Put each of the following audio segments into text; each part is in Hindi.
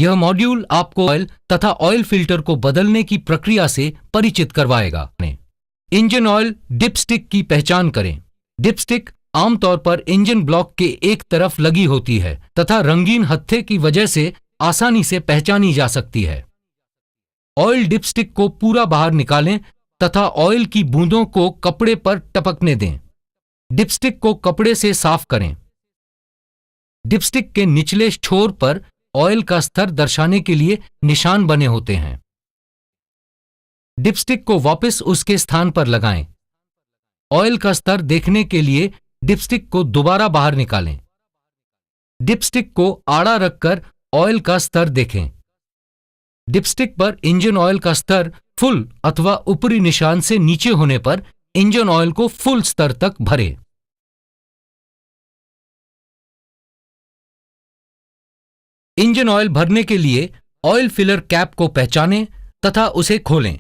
यह मॉड्यूल आपको ऑयल तथा ऑयल फिल्टर को बदलने की प्रक्रिया से परिचित करवाएगा। इंजन ऑयल डिपस्टिक की पहचान करें। डिपस्टिक आमतौर पर इंजन ब्लॉक के एक तरफ लगी होती है तथा रंगीन हत्थे की वजह से आसानी से पहचानी जा सकती है। ऑयल डिपस्टिक को पूरा बाहर निकालें तथा ऑयल की बूंदों को कपड़े पर टपकने दें। डिपस्टिक को कपड़े से साफ करें। डिपस्टिक के निचले छोर पर ऑयल का स्तर दर्शाने के लिए निशान बने होते हैं। डिपस्टिक को वापस उसके स्थान पर लगाएं। ऑयल का स्तर देखने के लिए डिपस्टिक को दोबारा बाहर निकालें। डिपस्टिक को आड़ा रखकर ऑयल का स्तर देखें। डिपस्टिक पर इंजन ऑयल का स्तर फुल अथवा ऊपरी निशान से नीचे होने पर इंजन ऑयल को फुल स्तर तक भरें। इंजन ऑयल भरने के लिए ऑयल फिलर कैप को पहचानें तथा उसे खोलें।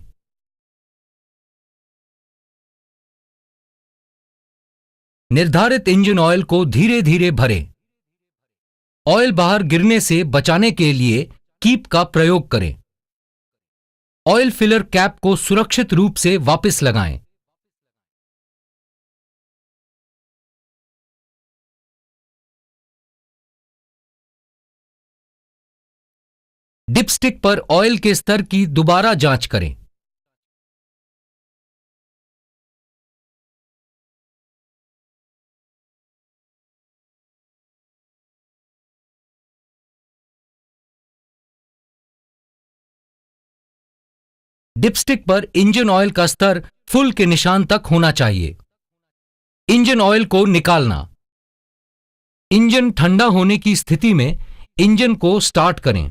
निर्धारित इंजन ऑयल को धीरे धीरे भरें। ऑयल बाहर गिरने से बचाने के लिए कीप का प्रयोग करें। ऑयल फिलर कैप को सुरक्षित रूप से वापस लगाएं। डिपस्टिक पर ऑयल के स्तर की दोबारा जांच करें। डिपस्टिक पर इंजन ऑयल का स्तर फुल के निशान तक होना चाहिए। इंजन ऑयल को निकालना। इंजन ठंडा होने की स्थिति में इंजन को स्टार्ट करें।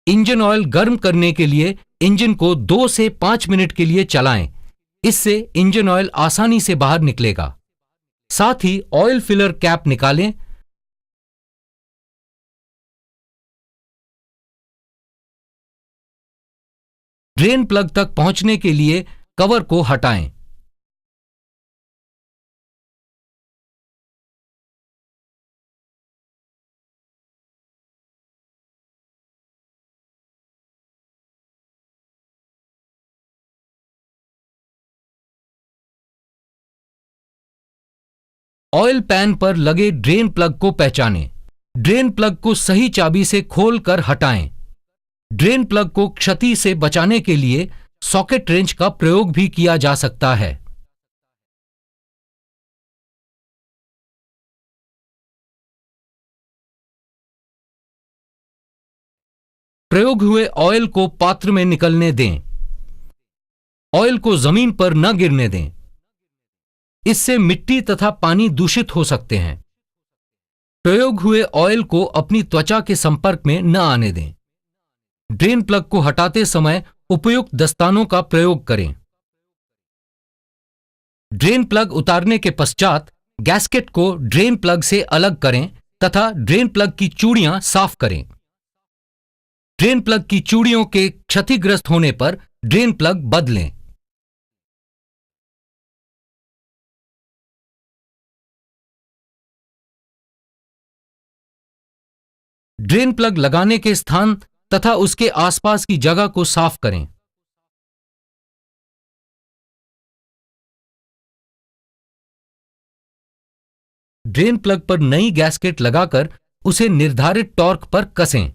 इंजन ऑयल गर्म करने के लिए इंजन को 2 से 5 मिनट के लिए चलाएं। इससे इंजन ऑयल आसानी से बाहर निकलेगा। साथ ही ऑयल फिलर कैप निकालें। ड्रेन प्लग तक पहुंचने के लिए कवर को हटाएं। ऑयल पैन पर लगे ड्रेन प्लग को पहचानें। ड्रेन प्लग को सही चाबी से खोलकर हटाएं। ड्रेन प्लग को क्षति से बचाने के लिए सॉकेट रेंच का प्रयोग भी किया जा सकता है। प्रयोग हुए ऑयल को पात्र में निकलने दें। ऑयल को जमीन पर न गिरने दें। इससे मिट्टी तथा पानी दूषित हो सकते हैं। प्रयोग हुए ऑयल को अपनी त्वचा के संपर्क में न आने दें। ड्रेन प्लग को हटाते समय उपयुक्त दस्तानों का प्रयोग करें। ड्रेन प्लग उतारने के पश्चात गैस्केट को ड्रेन प्लग से अलग करें तथा ड्रेन प्लग की चूड़ियां साफ करें। ड्रेन प्लग की चूड़ियों के क्षतिग्रस्त होने पर ड्रेन प्लग बदलें। ड्रेन प्लग लगाने के स्थान तथा उसके आसपास की जगह को साफ करें। ड्रेन प्लग पर नई गैस्केट लगाकर उसे निर्धारित टॉर्क पर कसें।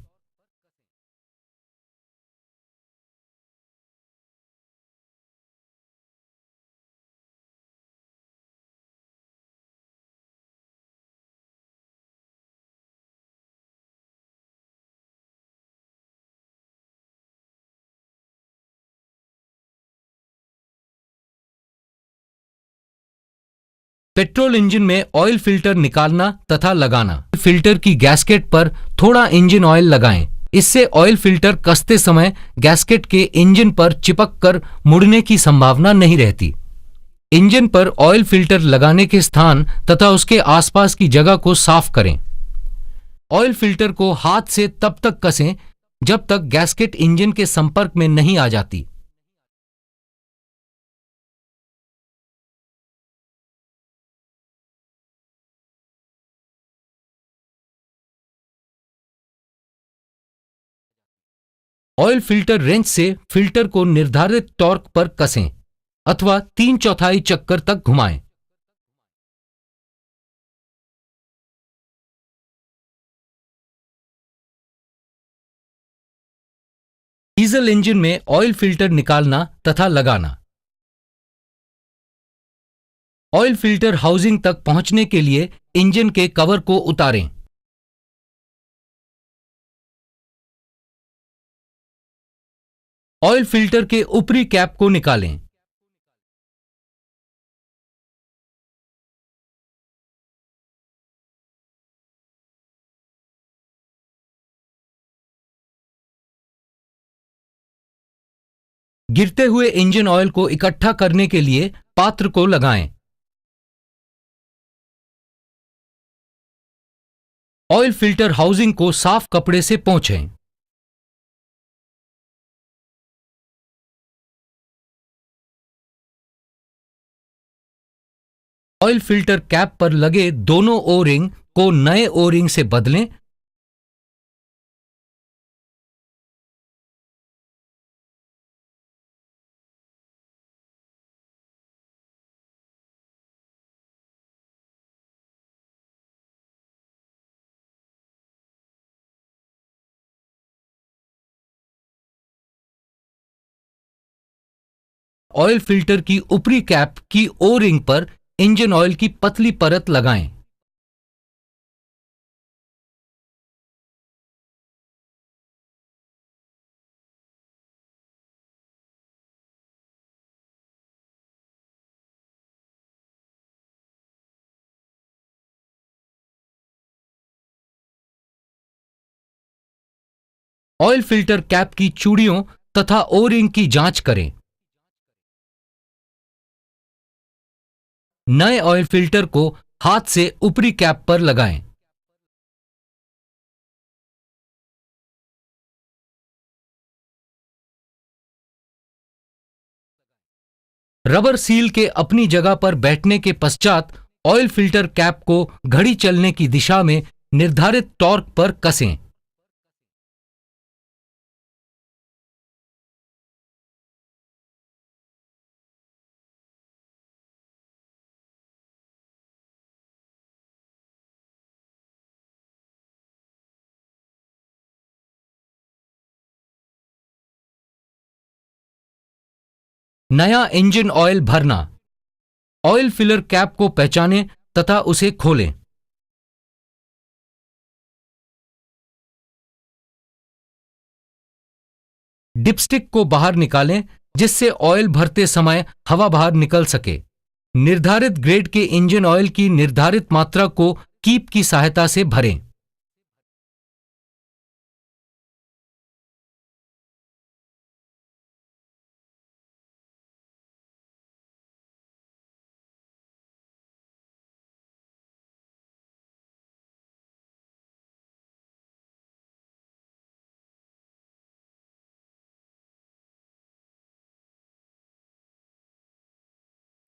पेट्रोल इंजन में ऑयल फिल्टर निकालना तथा लगाना। फिल्टर की गैस्केट पर थोड़ा इंजन ऑयल लगाएं। इससे ऑयल फिल्टर कसते समय गैस्केट के इंजन पर चिपक कर मुड़ने की संभावना नहीं रहती। इंजन पर ऑयल फिल्टर लगाने के स्थान तथा उसके आसपास की जगह को साफ करें। ऑयल फिल्टर को हाथ से तब तक कसें जब तक गैस्केट इंजन के संपर्क में नहीं आ जाती। ऑयल फिल्टर रेंच से फिल्टर को निर्धारित टॉर्क पर कसें अथवा 3/4 चक्कर तक घुमाएं। डीजल इंजन में ऑयल फिल्टर निकालना तथा लगाना। ऑयल फिल्टर हाउसिंग तक पहुंचने के लिए इंजन के कवर को उतारें। ऑयल फिल्टर के ऊपरी कैप को निकालें। गिरते हुए इंजन ऑयल को इकट्ठा करने के लिए पात्र को लगाएं। ऑयल फिल्टर हाउसिंग को साफ कपड़े से पोंछें। ऑयल फिल्टर कैप पर लगे दोनों ओ रिंग को नए ओ रिंग से बदलें। ऑयल फिल्टर की ऊपरी कैप की ओ रिंग पर इंजन ऑयल की पतली परत लगाएं। ऑयल फिल्टर कैप की चूड़ियों तथा ओ रिंग की जांच करें। नए ऑयल फिल्टर को हाथ से ऊपरी कैप पर लगाएं। रबर सील के अपनी जगह पर बैठने के पश्चात ऑयल फिल्टर कैप को घड़ी चलने की दिशा में निर्धारित टॉर्क पर कसें। नया इंजन ऑयल भरना। ऑयल फिलर कैप को पहचानें तथा उसे खोलें। डिपस्टिक को बाहर निकालें जिससे ऑयल भरते समय हवा बाहर निकल सके। निर्धारित ग्रेड के इंजन ऑयल की निर्धारित मात्रा को कीप की सहायता से भरें।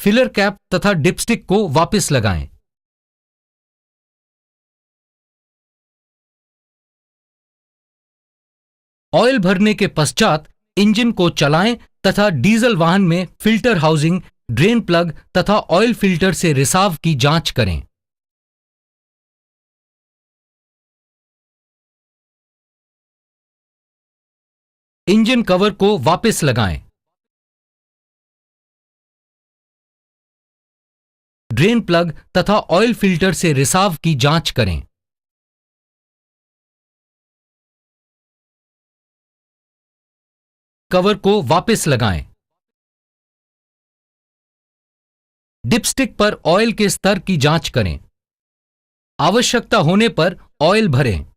फिलर कैप तथा डिपस्टिक को वापस लगाएं। ऑयल भरने के पश्चात इंजन को चलाएं तथा डीजल वाहन में फिल्टर हाउसिंग, ड्रेन प्लग तथा ऑयल फिल्टर से रिसाव की जांच करें। इंजन कवर को वापस लगाएं। ड्रेन प्लग तथा ऑयल फिल्टर से रिसाव की जांच करें। कवर को वापस लगाएं। डिपस्टिक पर ऑयल के स्तर की जांच करें। आवश्यकता होने पर ऑयल भरें।